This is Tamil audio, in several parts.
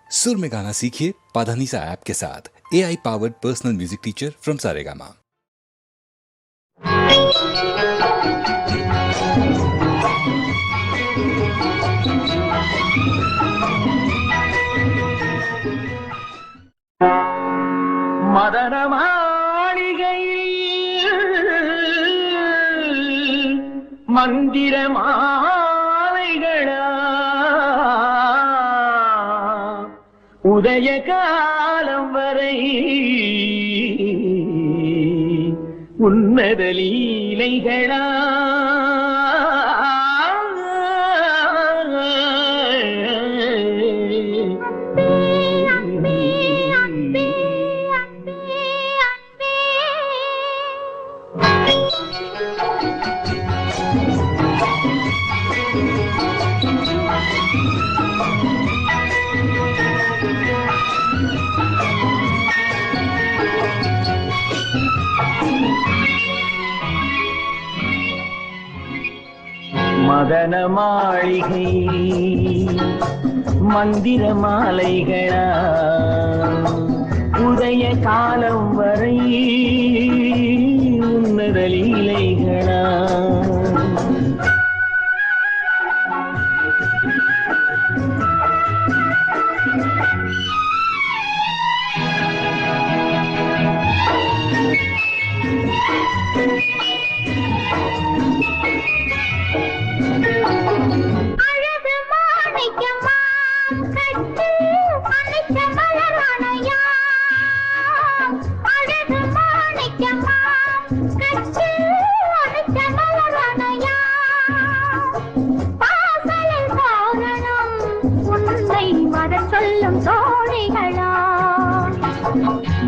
सुर में गाना सीखिए पाधानीसा ऐप के साथ। AI powered personal music teacher from Saregama. மதன மாளிகையில் மந்திர மாலைகளா உதய காலம் வரை உன்னத லீலைகளா மதன மாளிகை மந்திர மாலைகளா உதய காலம் வரை உன்னத லீலைகளா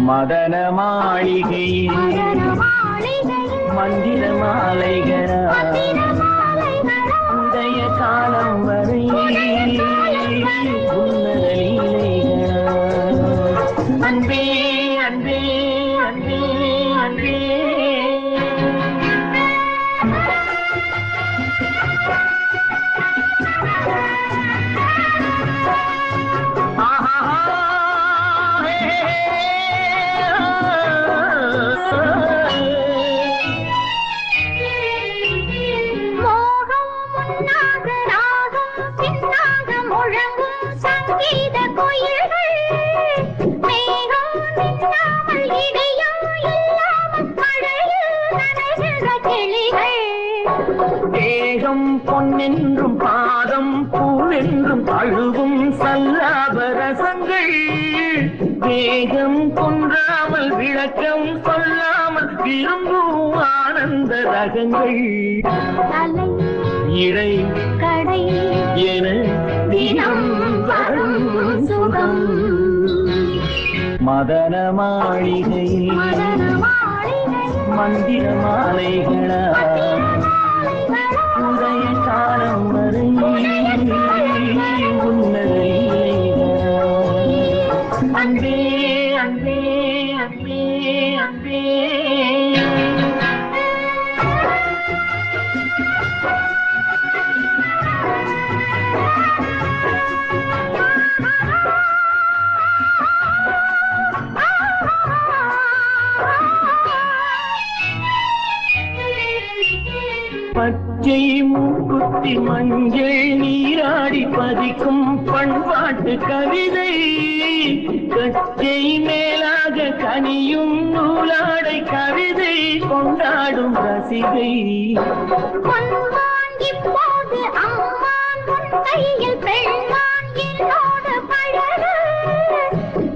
மதன மாளிகையில் மந்திர மாலைகளா உதய காலம் வரை உன்னத லீலைகளா அன்பே அன்பே அன்பே அன்பே தேகம் பொன்னென்றும் பாதம் பூவென்றும் அழுவும் சல்லாப ரசங்கள் வேகம் கொன்றாமல் விளக்கம் சொல்லாமல் விரும்பும் ஆனந்த ரகங்கள் இடை கடை என தினம் வரும் சுகம் மதன மாளிகை மந்திர மாலைகளா உதய காலம் வரை உன்னத லீலைகளா அன்பே அன்பே அன்பே அன்பே பச்சை மூக்குத்தி மஞ்சள் நீராடி பதிக்கும் பண்பாட்டு கவிதை கச்சை மேலாக கனியும் நூலாடை கவிதை கொண்டாடும் ரசிகை கையில் பெண்மான் என்னோடு பழகு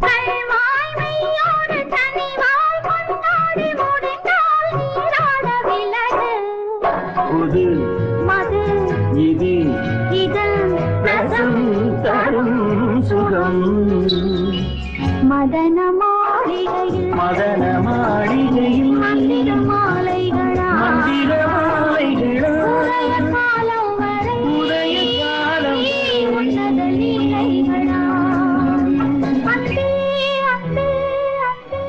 கல்வாய்மையோடு தனிவாய் கொண்டாடி முடிந்தால் நீராட விலகு புது மது இது இதழ் ரசம் தரும் சுகம் மதன மாளிகையில் மந்திர மாலைகளா உதய காலம் வரை உன்னத லீலைகளா அன்பே அன்பே அன்பே அன்பே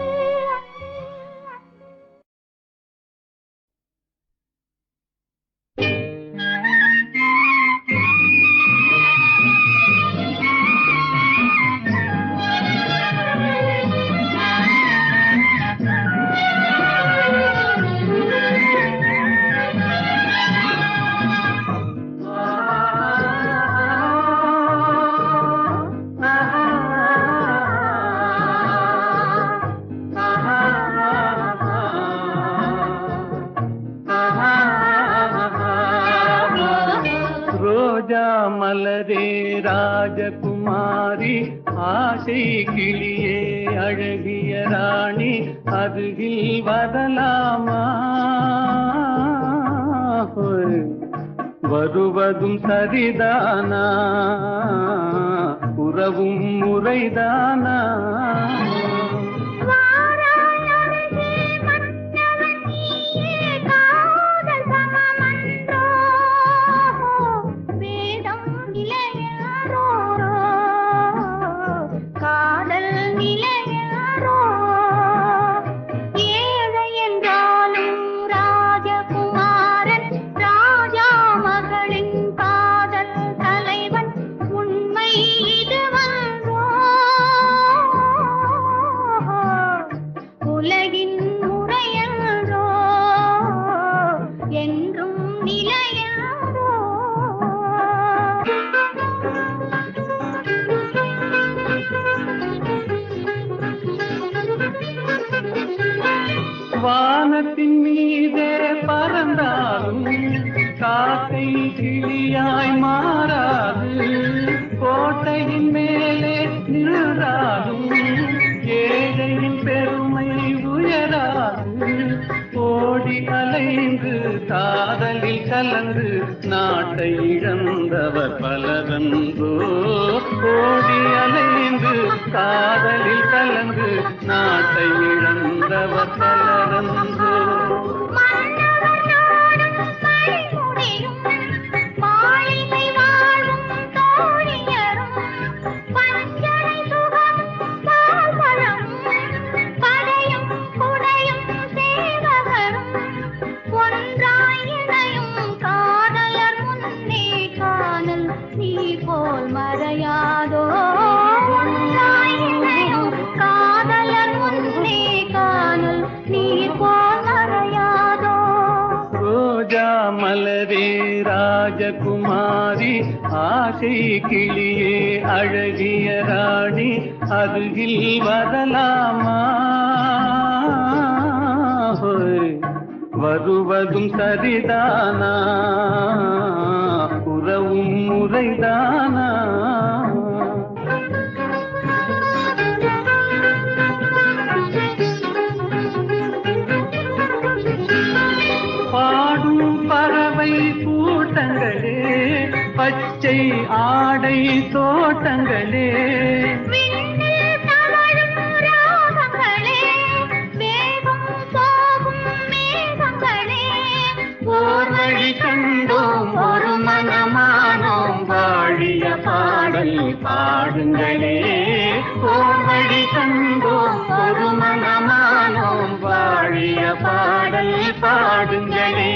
ராஜகுமாரி ஆசை கிளியே அழகிய ராணி அருகில் வரலாமா வருவதும் சரிதானா உறவும் முறைதானா வானத்தின் மீதே பறந்தாலும் காக்கை கிளியாய் மாறாது கோட்டையின் மேலே நின்றாலும் ஏழையின் பெருமை உயராது ஓடி அலைந்து காதலில் கலந்து நாட்டை இழந்தவர் பலரன்றோ ஓடி அலைந்து காதலில் கலந்து நாட்டை இழந்தவர் பலரன்றோ மறையாதோ காதலர் முன்னே காணல் நீர் போல் மறையாதோ ரோஜா மலரே ராஜகுமாரி ஆசை கிளியே அழகிய ராணி அருகில் வரலாமா வருவதும் சரிதானா உறவும் முறைதானா பாடும் பறவை கூட்டங்களே பச்சை ஆடை தோட்டங்களே வழி கண்டோம் ஒரு மனமானோம் வாழிய பாடல் பாடுங்களே ஓர் வழி கண்டோம் ஒரு மனமானோம் வாழிய பாடல் பாடுங்களே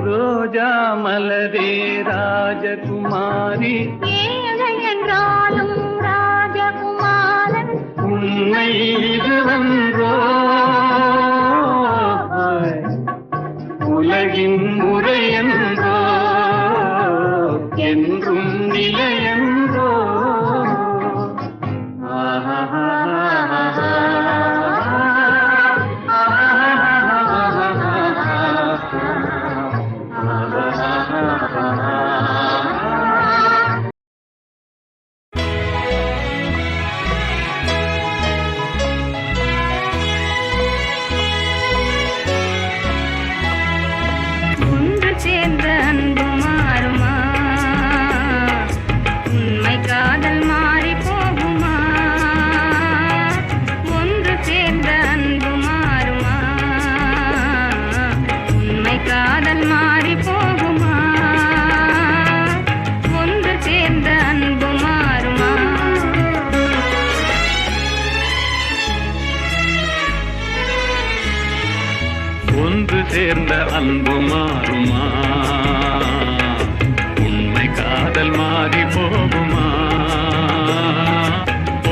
ரோஜா மலரே ராஜகுமாரி ஏழை என்றாலும் ராஜகுமாரன் உண்மை இதுவன்றோ உலகின் முறையென்றோ என்றும் நிலையென்றோ ஒன்று சேர்ந்த அன்பு மாறுமா உண்மை காதல் மாறி போகுமா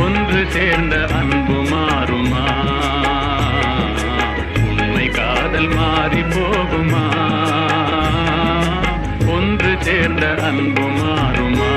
ஒன்று சேர்ந்த அன்பு மாறுமா உண்மை காதல் மாறி போகுமா ஒன்று சேர்ந்த அன்பு மாறுமா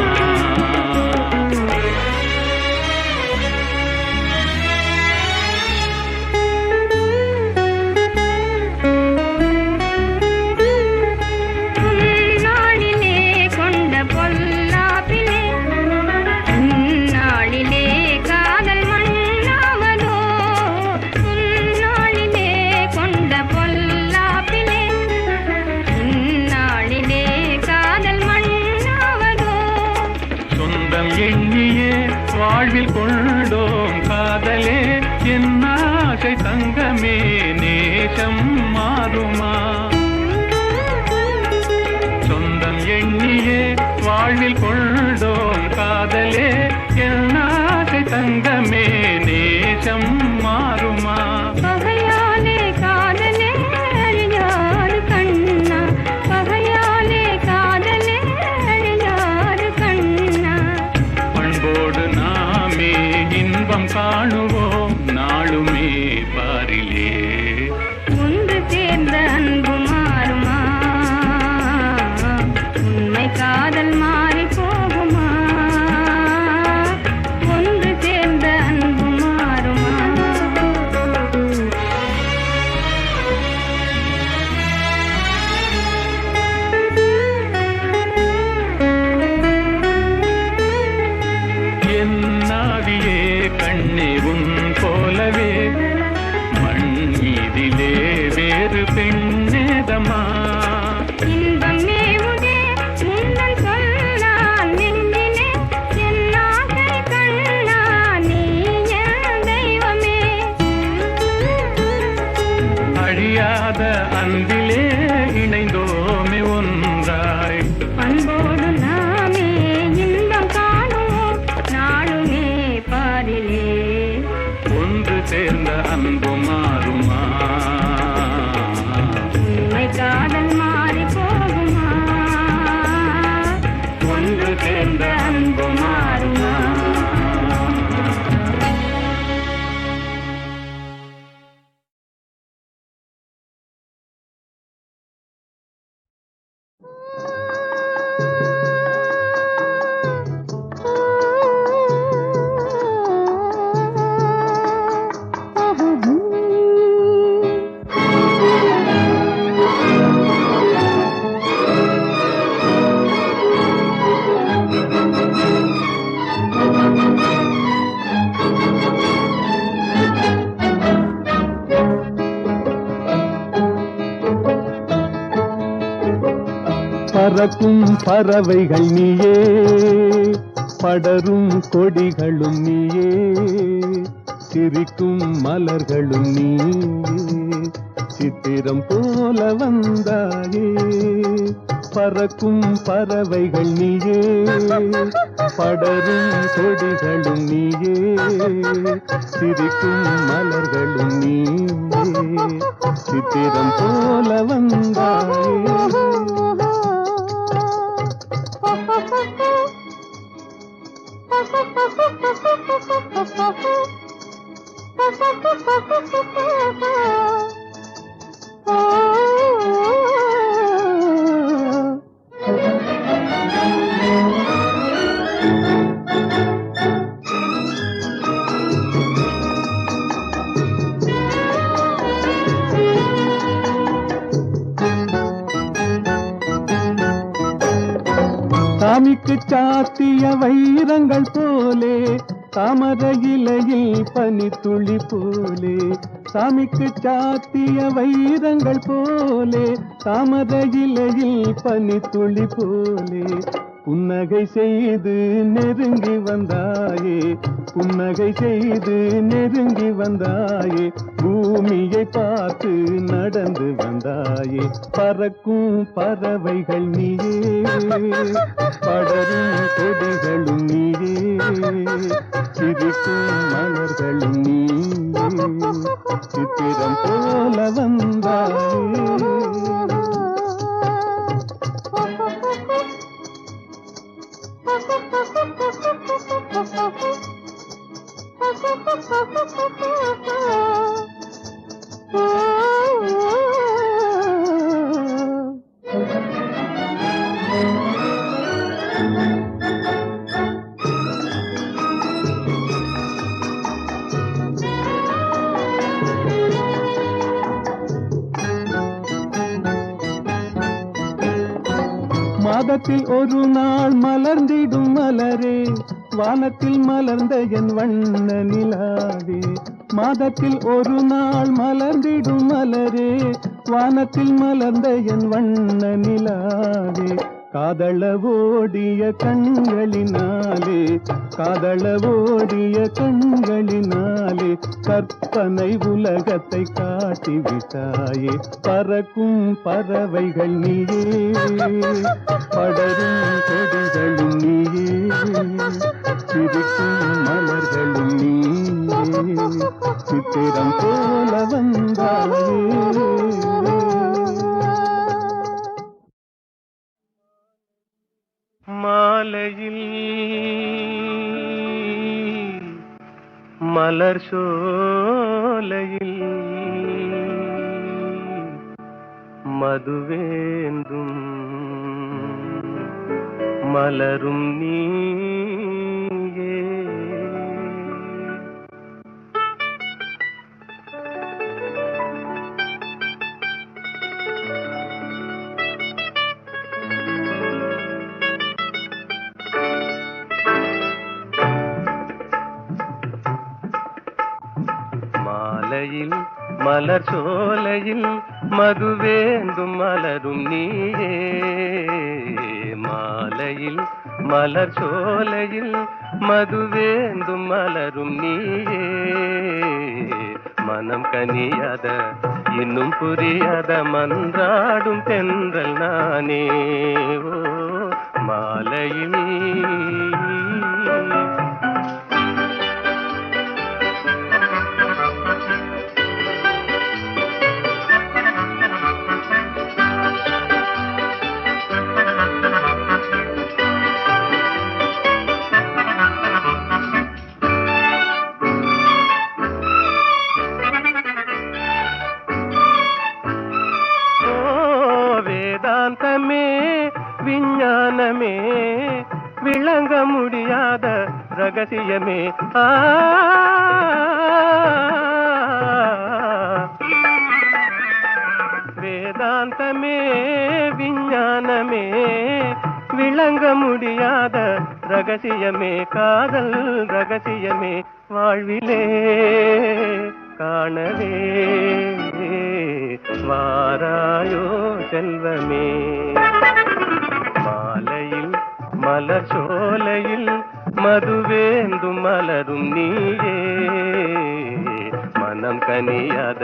கொண்டோம் காதலே என் ஆசை தங்கமே நேசம் மாறுமா சொந்தம் எண்ணியே வாழ்வில் கொண்டோம் காதலே என் ஆசை தங்கமே நேசம் மாறுமா பகையாலே காதலே அழியாது கண்ணா பகையாலே காதலே அழியாது கண்ணா பண்போடு நாமே இன்பம் காணுவோம் நாளுமே பாரிலே ஒன்று சேர்ந்த அன்பு மாறுமா உண்மை காதல் மாறி போகுமா ஒன்று சேர்ந்த அன்பு மாறுமா என் நாவியே கண்ணே உன் போலவே மண் மீதிலே வேறு பெண்ணேதமா இன்பம் மேவுதே முன்னல் சொன்னால் நெஞ்சிலே என் ஆசை கண்ணா நீ என் தெய்வமே அழியாத அன்பிலே இணைந்தோமே ஒன்றாய் அன்போடு நாமே இன்பம் காணுவோம் நாளுமே பாரிலே ஒன்று சேர்ந்த அன்பு மாறுமா உண்மை காதல் மாறி போகுமா ஒன்று சேர்ந்த அன்பு மாறுமா பறக்கும் பறவைகள் நீயே படரும் கொடிகளும் நீயே சிரிக்கும் மலர்களும் நீயே சித்திரம் போல வந்தாயே பறக்கும் பறவைகள் நீயே படரும் கொடிகளும் நீயே சிரிக்கும் மலர்களும் நீயே சித்திரம் போல வந்தாயே சாமிக்கு சாத்திய வைரங்கள் போலே தாமரை இலையில் பனித்துளி போலே சாமிக்கு சாத்திய வைரங்கள் போலே தாமரை இலையில் பனித்துளி போலே புன்னகை செய்து நெருங்கி வந்தாயே புன்னகை செய்து நெருங்கி வந்தாயே பூமியை பார்த்து நடந்து வந்தாயே பறக்கும் பறவைகள் நீயே படரும் கொடிகளும் நீயே சிரிக்கும் மலர்களும் நீயே சித்திரம் போல வந்தாயே மாதத்தில் ஒரு நாள் மலர்ந்திடும் மலரே வானத்தில் மலர்ந்த என் வண்ண நிலாவே மாதத்தில் ஒரு நாள் மலர்ந்திடும் மலரே வானத்தில் மலர்ந்த என் வண்ண நிலாவே காதளவோடிய கண்களினாலே காதளவோடிய கண்களினாலே கற்பனை உலகத்தை காட்டிவிட்டாயே பறக்கும் பறவைகள் நீயே படரும் கொடிகளும் நீயே சிரிக்கும் மலர்களும் நீயே சித்திரம் போல வந்தாயே மாலையில் மலர் சோலையில் மதுவேந்தும் மலரும் நீயே மாலையில் மலர் சோலையில் மதுவேந்தும் மலரும் நீயே மாலையில் மலர் சோலையில் மதுவேந்தும் மலரும் நீயே மனம் கனியாத இன்னும் புரியாத மன்றாடும் தென்றல் நானே ஓ மாலையில் வேதாந்தமே விஞ்ஞானமே விளங்க முடியாத ரகசியமே வேதாந்தமே விஞ்ஞானமே விளங்க முடியாத ரகசியமே காதல் ரகசியமே வாழ்விலே காணவே வாராயோ செல்வமே மாலையில் மலர் சோலையில் மதுவேந்தும் மலரும் நீயே மனம் கனியாத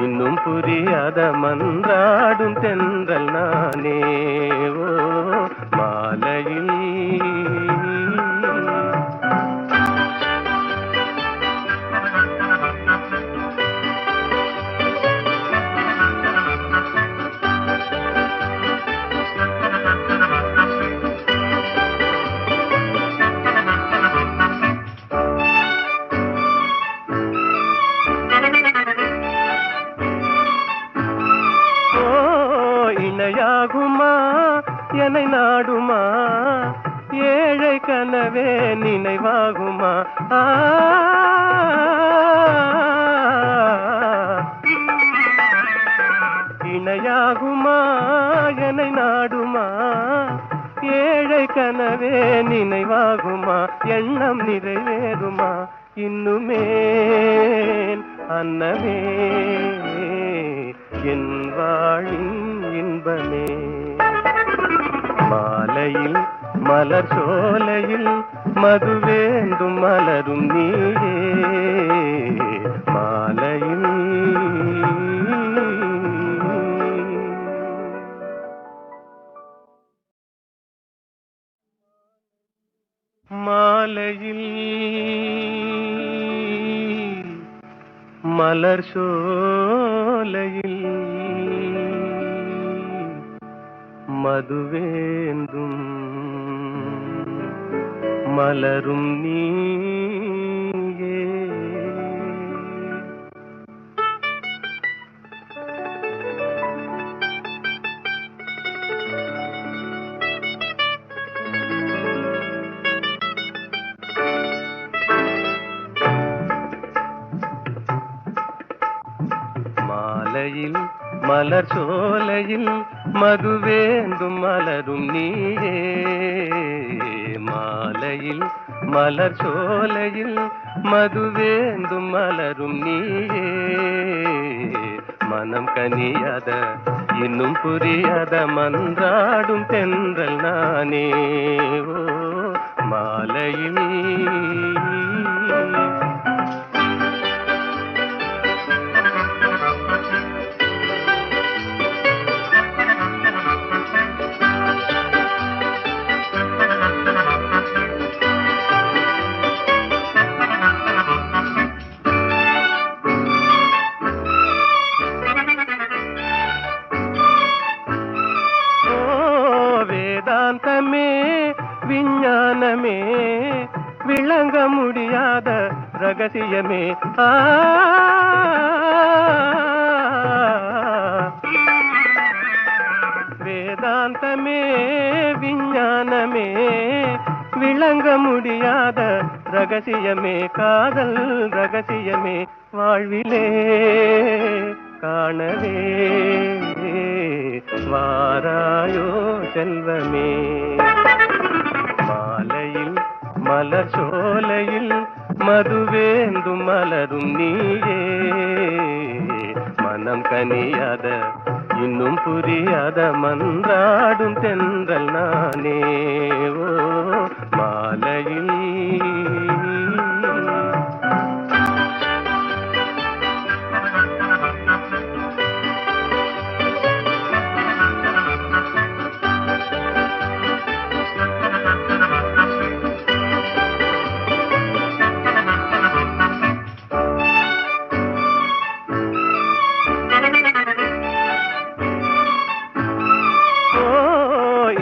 இன்னும் புரியாத மன்றாடும் தென்றல் நானே ஓ மாலையில் இணையாகுமா என்னை நாடுமா ஏழை கனவே நினைவாகுமா இணையாகுமா என்னை நாடுமா ஏழை கனவே நினைவாகுமா எண்ணம் நிறைவேறுமா இன்னுமே அன்னமே என் வாழின் இன்பமே மாலையில் மலர் சோலையில் மதுவேந்தும் மலரும் நீயே மாலையில் மாலையில் மலர் சோலையில் மதுவேந்தும் மலரும் நீயே மாலையில் மலர் சோலையில் மதுவேந்தும் மலரும் நீயே மாலையில் மலர் சோலையில் மதுவேந்தும் மலரும் நீயே மனம் கனியாத இன்னும் புரியாத மன்றாடும் தென்றல் நானே ஓ மாலையில். வேதாந்தமே விஞ்ஞானமே விளங்க முடியாத ரகசியமே வேதாந்தமே விஞ்ஞானமே விளங்க முடியாத ரகசியமே காதல் ரகசியமே வாழ்விலே காணவே வாராயோ செல்வமே. மாலையில் மலர் சோலையில் மதுவேந்தும் மலரும் நீயே மனம் கனியாத இன்னும் புரியாத மன்றாடும் தென்றல் நானே ஓ மாலையில்.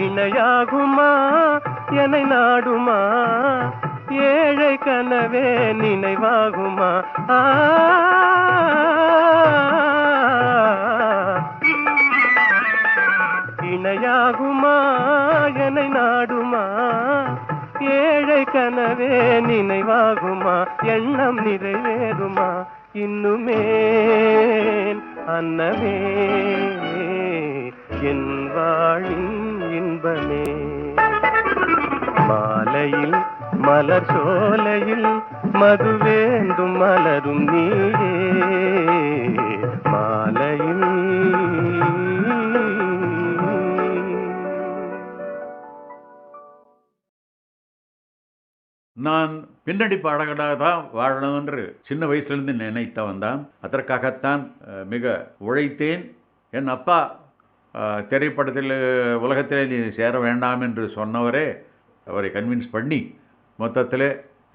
இணையாகுமா என்னை நாடுமா ஏழை கனவே நினைவாகுமா இணையாகுமா என்னை நாடுமா ஏழை கனவே நினைவாகுமா எண்ணம் நிறைவேறுமா இன்னுமே அன்னமே என் வாழின் இன்பமே. மாலையில் மலர் சோலையில் மதுவேந்தும் மலரும் நீயே மாலையில். நான் பின்னணி பாடகராக தான் வாழணும் என்று சின்ன வயசுலேருந்து நினைத்தவன் தான். அதற்காகத்தான் மிக உழைத்தேன். என் அப்பா திரைப்படத்தில் உலகத்திலே நீ சேர வேண்டாம் என்று சொன்னவரே அவரை கன்வின்ஸ் பண்ணி மொத்தத்தில்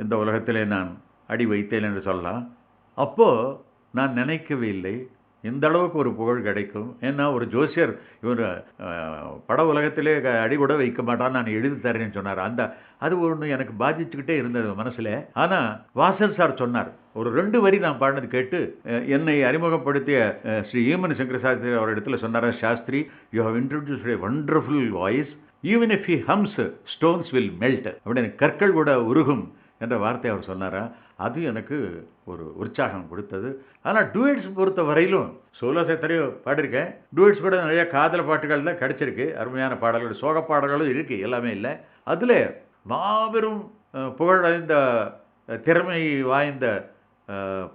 இந்த உலகத்திலே நான் அடி வைத்தேன் என்று சொல்லலாம். அப்போது நான் நினைக்கவே இல்லை இந்த அளவுக்கு ஒரு புகழ் கிடைக்கும். ஏன்னா ஒரு ஜோசியர் இவர் பட உலகத்திலே அடி கூட வைக்க மாட்டான்னு நான் எழுதி தரேன்னு சொன்னார். அது ஒன்று எனக்கு பாதிச்சுக்கிட்டே இருந்தது மனசில். ஆனால் வாசல் சார் சொன்னார், ஒரு 2 வரி நான் பாடினது கேட்டு என்னை அறிமுகப்படுத்திய ஸ்ரீ ஈமன் சங்கர சாஸ்திரி அவர் இடத்துல சொன்னார், Shastri you have introduced a wonderful voice even if he hums stones will melt அப்படின்னு கற்கள் கூட உருகும் என்ற வார்த்தை அவர் சொன்னாரா. அது எனக்கு ஒரு உற்சாகம் கொடுத்தது. ஆனால் டூயட்ஸ் பொறுத்த வரையிலும் சோலோஸ் எத்தனையோ பாடியிருக்கேன். டூயட்ஸ் கூட நிறைய காதல் பாட்டுகள் தான் கிடச்சிருக்கு. அருமையான பாடல்கள், சோக பாடல்களும் இருக்குது, எல்லாமே இல்லை. அதில் மாபெரும் புகழடைந்த திறமை வாய்ந்த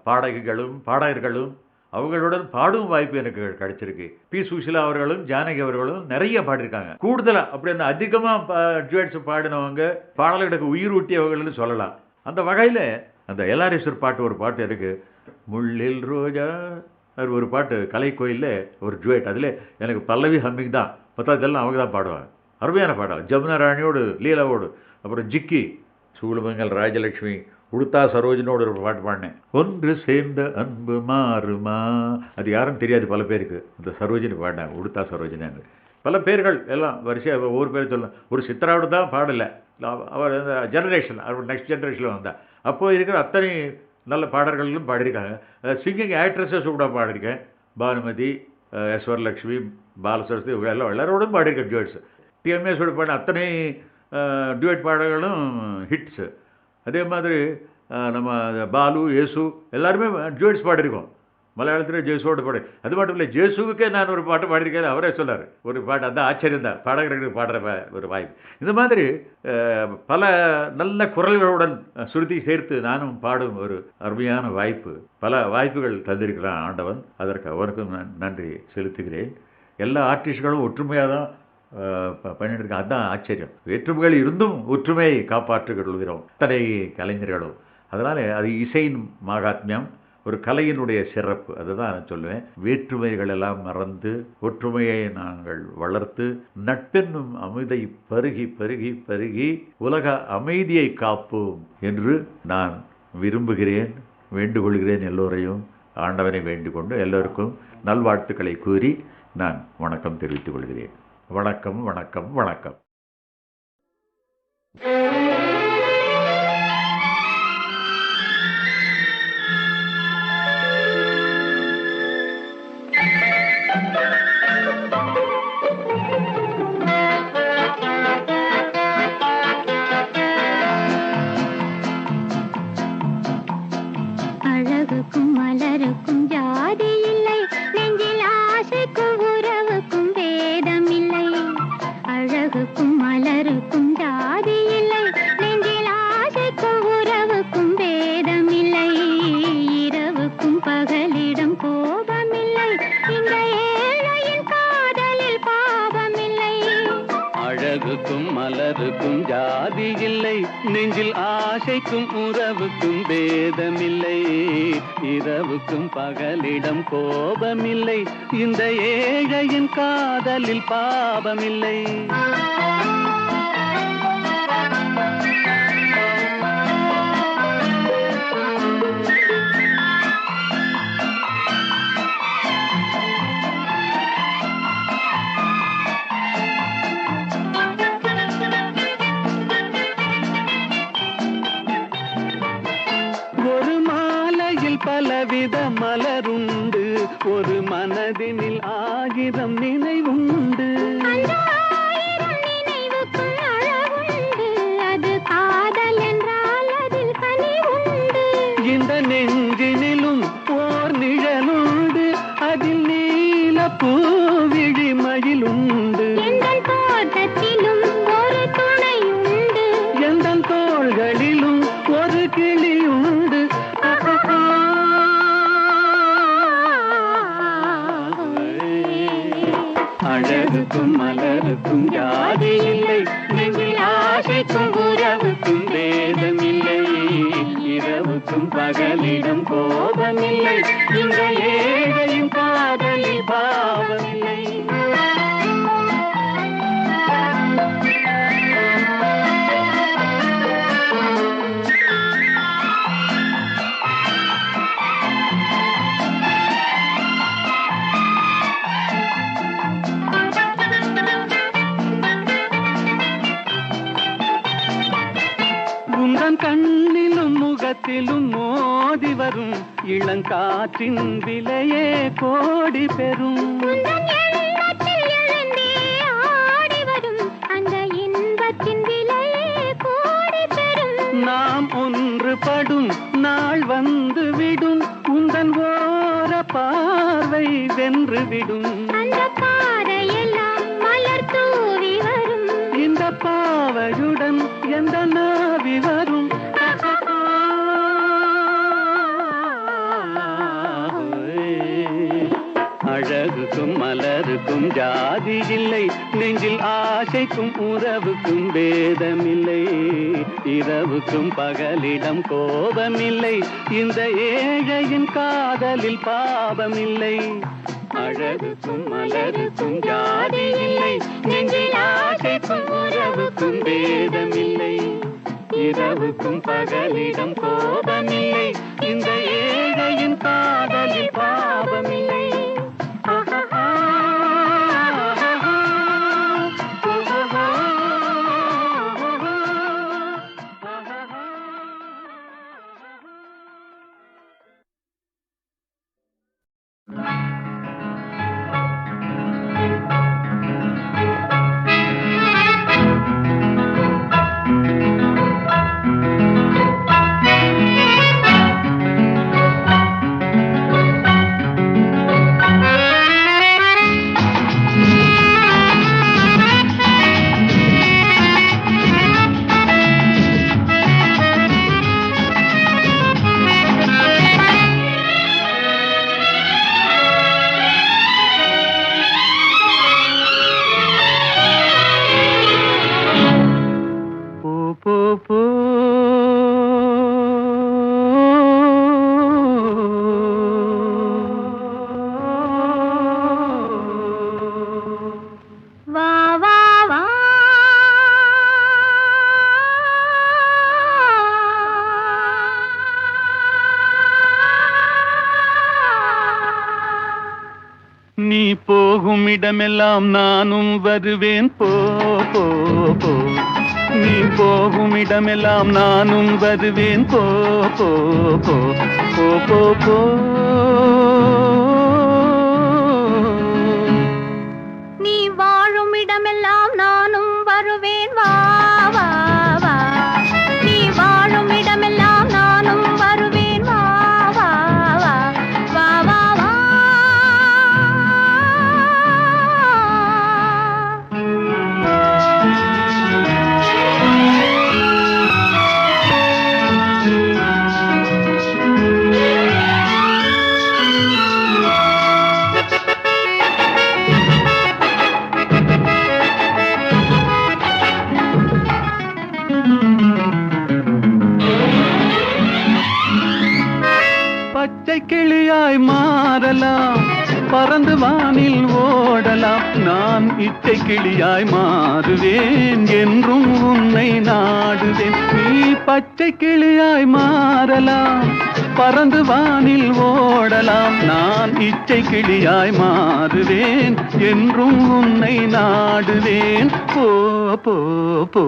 பாடகர்களும் அவங்களுடன் பாடும் வாய்ப்பு எனக்கு கிடைச்சிருக்கு. பி சுஷிலா அவர்களும் ஜானகி அவர்களும் நிறைய பாடியிருக்காங்க. கூடுதலாக அப்படி அந்த அதிகமாக டூயட்ஸ் பாடினவங்க பாடல்களுக்கு உயிர் ஊட்டியவர்கள்னு சொல்லலாம். அந்த வகையில் அந்த எல்ஆர்எஸ்வர் பாட்டு ஒரு பாட்டு இருக்குது, முள்ளில் ரோஜா, அது ஒரு பாட்டு கலைக்கோயிலில் ஒரு ஜுவேட். அதில் எனக்கு பல்லவி ஹம்மிங் தான், மற்றதெல்லாம் அவங்க தான் பாடுவாங்க. அருமையான பாடல். ஜமுனா ராணியோடு லீலாவோடு, அப்புறம் ஜிக்கி, சூளுமங்கல் ராஜலட்சுமி, உடுத்தா சரோஜனோடு ஒரு பாட்டு பாடினேன், ஒன்று சேர்ந்த அன்பு மாறுமா. அது யாரும் தெரியாது பல பேருக்கு. இந்த சரோஜினி பாடினேன், உடுத்தா சரோஜினாங்க. பல பேர்கள் எல்லாம் வரிசையாக ஒவ்வொரு பேர் சொல்லலாம். ஒரு சித்ராவோடு தான் பாடலை, அவர் அந்த ஜெனரேஷன், அவர் நெக்ஸ்ட் ஜெனரேஷனில் வந்தால் அப்போது இருக்கிற அத்தனை நல்ல பாடல்களும் பாடியிருக்காங்க. சிங்கிங் ஆக்ட்ரஸஸ் கூட பாடியிருக்கேன். பானுமதி, ஈஸ்வரலட்சுமி, பாலசரஸ்வதி, இவங்க எல்லாரோடும் பாடியிருக்கேன் டியூட்ஸ். டிஎம்எஸோடு பாடின அத்தனை டியூட் பாடல்களும் ஹிட்ஸு. அதே மாதிரி நம்ம பாலு, யேசு எல்லாருமே டியூட்ஸ் பாடியிருக்கோம். மலையாளத்தில் ஜேசுவோடு பாடு. அது மட்டும் இல்லை, ஜேசுவுக்கே நான் ஒரு பாட்டு பாடியிருக்கேன். அவரே சொன்னார் ஒரு பாட்டு, அந்த ஆச்சரியம் தான் பாடகர்களுக்கு பாடுற ஒரு வாய்ப்பு. இந்த மாதிரி பல நல்ல குரல்களுடன் சுருதி சேர்த்து நானும் பாடும் ஒரு அருமையான வாய்ப்பு, பல வாய்ப்புகள் தந்திருக்கிறான் ஆண்டவன். அதற்கு அவருக்கும் நான் நன்றி செலுத்துகிறேன். எல்லா ஆர்டிஸ்ட்களும் ஒற்றுமையாக தான் பண்ணிட்டு இருக்காங்க. அதுதான் ஆச்சரியம். வேற்றுமைகள் இருந்தும் ஒற்றுமையை காப்பாற்றுகிறோம் அத்தனை கலைஞர்களும். அதனால் அது இசையின் மகாத்மியம், ஒரு கலையினுடைய சிறப்பு. அதுதான் நான் சொல்லுவேன். வேற்றுமைகள் எல்லாம் மறந்து ஒற்றுமையை நாங்கள் வளர்த்து நட்பென்னும் அமுதை பருகி பருகி பருகி உலக அமைதியை காப்போம் என்று நான் விரும்புகிறேன், வேண்டுகொள்கிறேன். எல்லோரையும் ஆண்டவனை வேண்டிக் கொண்டு எல்லோருக்கும் நல்வாழ்த்துக்களை கூறி நான் வணக்கம் தெரிவித்துக் கொள்கிறேன். வணக்கம் வணக்கம் வணக்கம். அழகுக்கும் மலருக்கும் ஜாதி இல்லை, நெஞ்சில் ஆசைக்கும் உறவுக்கும் வேதம் இல்லை. அழகுக்கும் மலருக்கும் ஜாதி இல்லை, நெஞ்சில் ஆசைக்கும் உறவுக்கும் வேதம் இல்லை. இரவுக்கும் பகலிடம் கோபமில்லை, இந்த ஏழையின் காதலில் பாவமில்லை. அழகுக்கும் மலருக்கும் ஜாதி இல்லை, நெஞ்சில் ஆசைக்கும் உறவுக்கும் பேதமில்லை. இரவுக்கும் பகலிடம் கோபமில்லை, இந்த ஏழையின் காதலில் பாவமில்லை. பலவித மலருண்டு, ஒரு மனதினில் 1000 நினைவுண்டு. நினைவுக்கும் அளவுண்டு, அது காதல் என்றால் அதில் கனிவுண்டு. இந்த நெஞ்சினிலும் ஓர் நிழலுண்டு, அதில் நீல பூவிழி மயிலுண்டு. எங்கள் தோட்டத்திலும் ஒரு துணையுண்டு, எந்தன் தோள்களிலும் ஒரு கிளியுண்டு. அழகுக்கும் மலருக்கும் ஜாதி இல்லை, நெஞ்சில் ஆசைக்கும் உறவுக்கும் வேதமில்லை. இரவுக்கும் பகலிடம் கோபமில்லை, இந்த ஏழையின் காதலில் பாவமில்லை. கண்ணிலும் முகத்திலும் மோதி வரும் இளங்காற்றின் விலையே கோடி பெறும். நாம் ஒன்றுபடும் நாள் வந்து விடும், உந்தன் ஓர பார்வை வென்றுவிடும். இந்த பாவையுடன் எந்த நாவி வரும். அழகுக்கும் மலருக்கும் ஜாதி இல்லை, நெஞ்சில் ஆசைக்கும் உறவுக்கும் வேதமில்லை. இரவுக்கும் பகலிடம் கோபமில்லை, இந்த ஏழையின் காதலில் பாவமில்லை. அழகுக்கும் மலருக்கும் ஜாதி இல்லை, நெஞ்சில் ஆசைக்கும் உறவுக்கும் வேதமில்லை. இரவுக்கும் பகலிடம் கோபமில்லை, இந்த ஏழையின் காதலில் பாவமில்லை. நீ போகும் இடமெல்லாம் நானும் வருவேன் போ போ போ. நீ போகும் இடமெல்லாம் நானும் வருவேன் போ போ போ போ போ போ. நீ வாழும் இடமெல்லாம் நானும் வருவேன் வா வா வா. நீ வாழும் இடமெல்லாம் நானும் வருவேன் வா வா வா வா வா வா. பச்சை கிளியாய் மாறலாம், பறந்து வானில் ஓடலாம். நான் இச்சை கிளியாய் மாறுவேன், என்றும் உன்னை நாடுவேன். நீ பச்சை கிளியாய் மாறலாம், பறந்து வானில் ஓடலாம். நான் இச்சை கிளியாய் மாறுவேன், என்றும் உன்னை நாடுவேன். போ போ போ.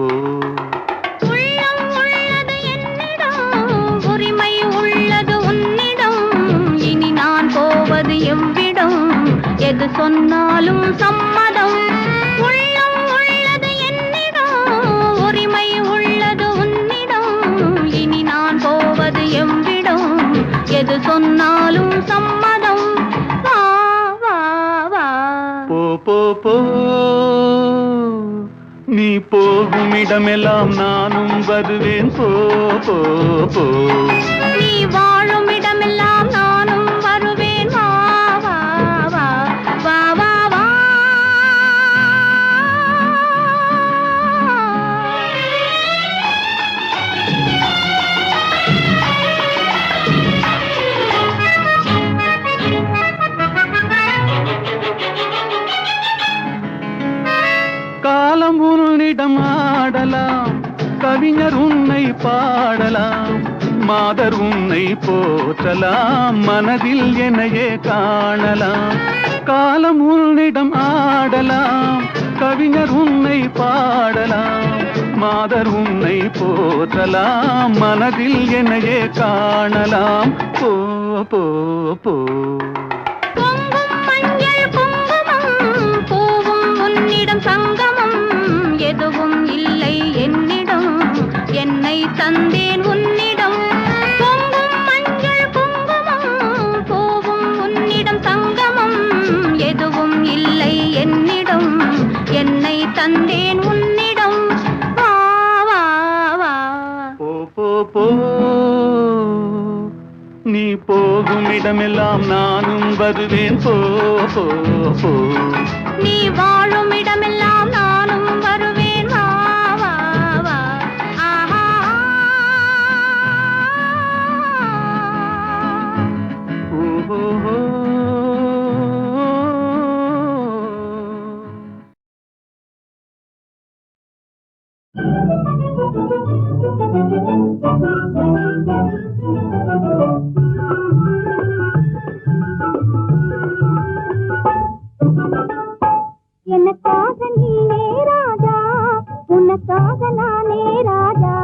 உள்ளம் உள்ளது என்னிடம், உரிமை உள்ளது உன்னிடம். இனி நான் போவது எவ்விடம், எது சொன்னாலும் சம்மதம். உள்ளம் உள்ளது என்னிடம், உரிமை உள்ளது உன்னிடம். இனி நான் போவது எவ்விடம், எது சொன்னாலும் சம்மதம். வா வா வா. போ போ போ. நீ போகும் இடமெல்லாம் நானும் வருவேன் போ போ போ. நீ வாழும் இடமெல்லாம் நானும் வருவேன் வா வா வா வா வா வா. காலம் உன்னிடம் ஆடலாம், கவிஞர் உன்னை பாடலாம். மாதர் உன்னை போற்றலாம், மனதில் என்னையே காணலாம். காலம் உன்னிடம் ஆடலாம், கவிஞர் உன்னை பாடலாம். மாதர் உன்னை போற்றலாம், மனதில் என்னையே காணலாம். போ போ போ. பொங்கும் மஞ்சள் குங்குமம், பூவும் உன்னிடம் சங்கமம். எதுவும் இல்லை என்னிடம், என்னை தந்தேன் உன்னிடம். பொங்கும் மஞ்சள் குங்குமம், பூவும் உன்னிடம் சங்கமம். எதுவும் இல்லை என்னிடம், என்னை தந்தேன் உன்னிடம். வா வா வா. போ போ போ. நீ போகும் இடமெல்லாம் நானும் வருவேன் போ போ போ. நீ வாழும் இடமெல்லாம் நானும் வருவேன் வா வா வா. ஆஹா. ஓஹோ. எனக்காக நீயே ராஜா, உனக்காக நானே ராஜா.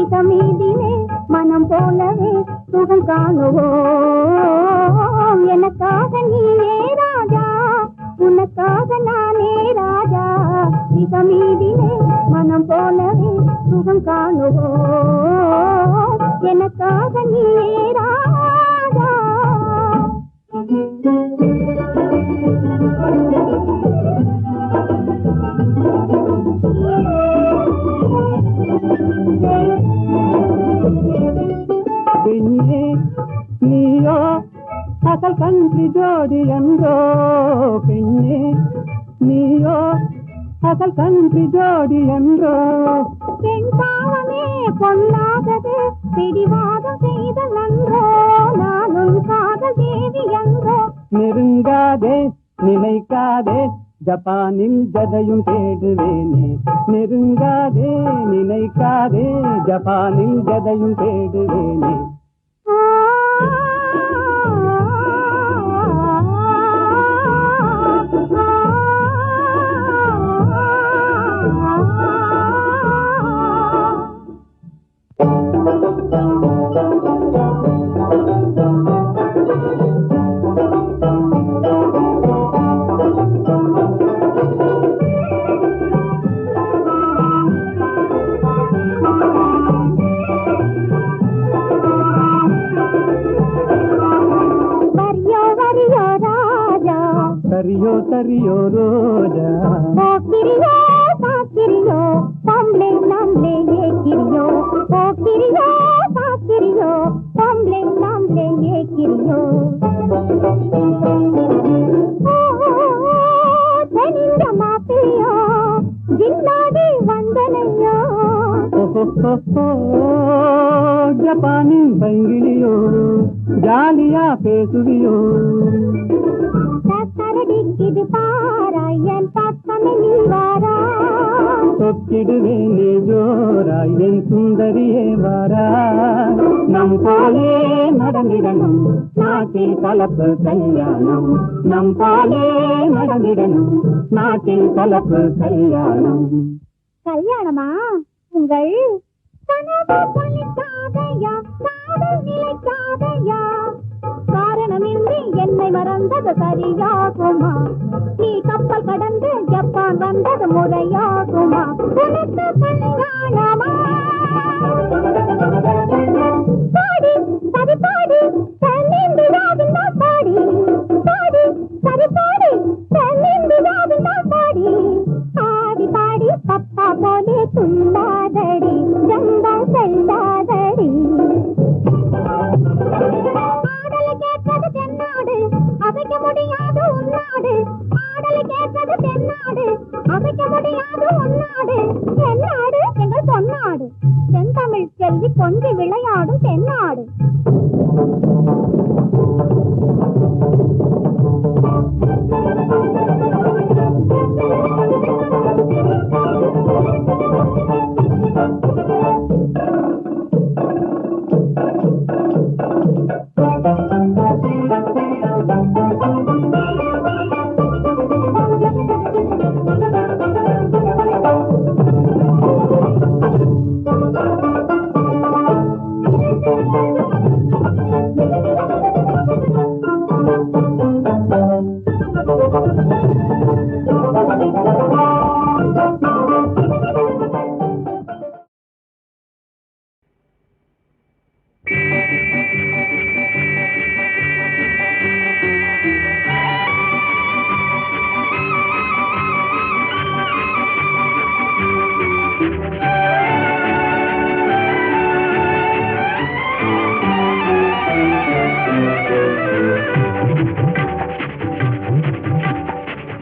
இதமீதிலே மனம் போலவே சுகம் காணுவோம். எனக்காக நீயே ராஜா, உனக்காக நானே ராஜா. இதமீதிலே மனம் போலவே சுகம் காணுவோம். எனக்காக நீயே ராஜா. பெண்ணே நீயோ அசல் கன்றி ஜோடி என்றோ. பெண்ணே நீயோ அசல் கன்றி ஜோடி என்றோ. பெண் பாவமே பொல்லாதது, பிடிவாதம் செய்த நன்றோ. நானும் காதல் தேவி என்றோ. நெருங்காதே நினைக்காதே, ஜப்பானில் ஜதையும் தேடுவேனே. நெருங்காதே நினைக்காதே, ஜப்பானில் ஜதையும் தேடுவேனே. சரியோ சரியோ ரோஜா போக்கிரியோ பாக்கிரியோ பொம்பளை நாம்ளே ஏக்கிரியோ போக்கிரியோ பாக்கிரியோ பொம்பளை நாம்ளே ஏக்கிரியோ தெரிஞ்ச மாப்பிளையோ ஜில்லாடி வந்தனையோ ஜப்பானின் பைங்கிலியோ ஜாலியா பேசுவியோ கரடிக்குது பாரா என் பக்கமே நீ வாரா தொக்கிடுவேன் நீ ஜோரா என் சுந்தரியே வாரா நம் போலே நடந்திடணும் நாட்டில் கலப்பு கல்யாணம் நம் போலே நடந்திடணும் நாட்டில் கலப்பு கல்யாணம் கல்யாணமா உங்கள் கனவு பலிக்காதையா காதல் நிலைக்காதையா காரணமின்றி என்னை மறந்தது சரியாகுமா நீ கப்பல் கடந்து ஜப்பான் வந்தது முறையாகுமா உனக்கு கல்யாணமா பாடி சரி பாடி தென்னிந்து ராவிந்தா பாடி பாடி சரி பாடி தென்னிந்து ராவிந்தா பாடி ஆடி பாடி பப்பா போலே துள்ளாதடி ஜம்பா செல்லாதடி ஆடலை கேட்பது தென்னாடு அசைக்க முடியாது உன்னாடு ஆடலை கேட்பது தென்னாடு அசைக்க முடியாது உன்னாடு தென்னாடு எங்கள் பொன்னாடு தென்தமிழ் செல்வி கொஞ்சி விளையாடும் தென்னாடு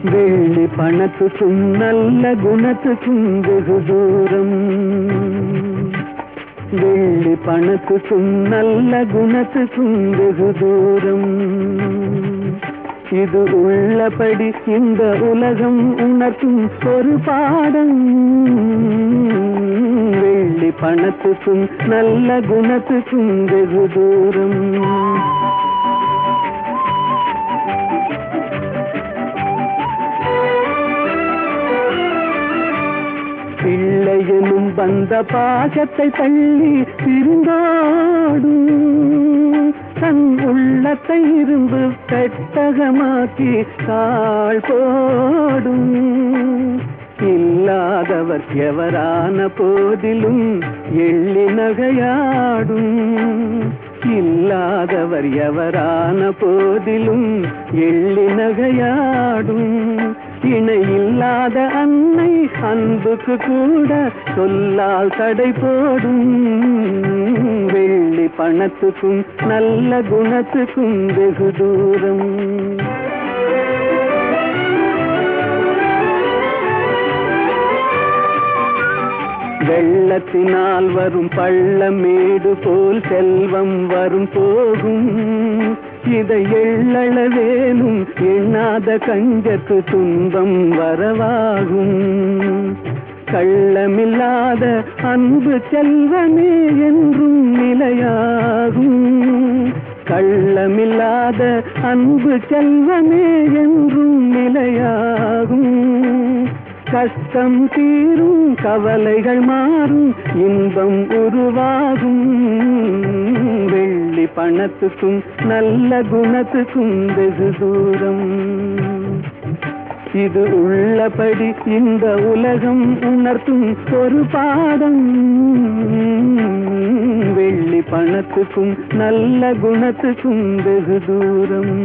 வெள்ளி பணத்துக்கும் நல்ல குணத்துக்கும் வெகு தூரம் வெள்ளி பணத்துக்கும் நல்ல குணத்துக்கும் வெகு தூரம் இது உள்ளபடி இந்த உலகம் உணர்த்தும் ஒரு பாடம் வெள்ளி பணத்துக்கும் நல்ல குணத்துக்கும் வெகு தூரம் பிள்ளையனும் வந்த பாசத்தை தள்ளி பிரிந்தாடும் தன் உள்ளத்தை இரும்பு பெட்டகமாக்கி தாழ் போடும் இல்லாதவர் எவரான போதிலும் எள்ளி நகையாடும் இல்லாதவர் எவரான போதிலும் எள்ளி நகையாடும் இணை இல்லாத அன்னை அன்புக்கு கூட சொல்லால் தடை போடும் வெள்ளி பணத்துக்கும் நல்ல குணத்துக்கும் வெகு தூரம் வெள்ளத்தினால் வரும் பள்ளமேடு போல் செல்வம் வரும் போகும் இதை எள்ளளவேனும் எண்ணாத கஞ்சத்து துன்பம் வரவாகும் கள்ளமில்லாத அன்பு செல்வமே என்றும் நிலையாகும் கள்ளமில்லாத அன்பு செல்வமே என்றும் நிலையாகும் கஷ்டம் தீரும் கவலைகள் மாறும் இன்பம் உருவாகும் வெள்ளி பணத்துக்கும் நல்ல குணத்துக்கும் வெகு தூரம் இது உள்ளபடி இந்த உலகம் உணர்த்தும் ஒரு பாடம் வெள்ளி பணத்துக்கும் நல்ல குணத்துக்கும் வெகு தூரம்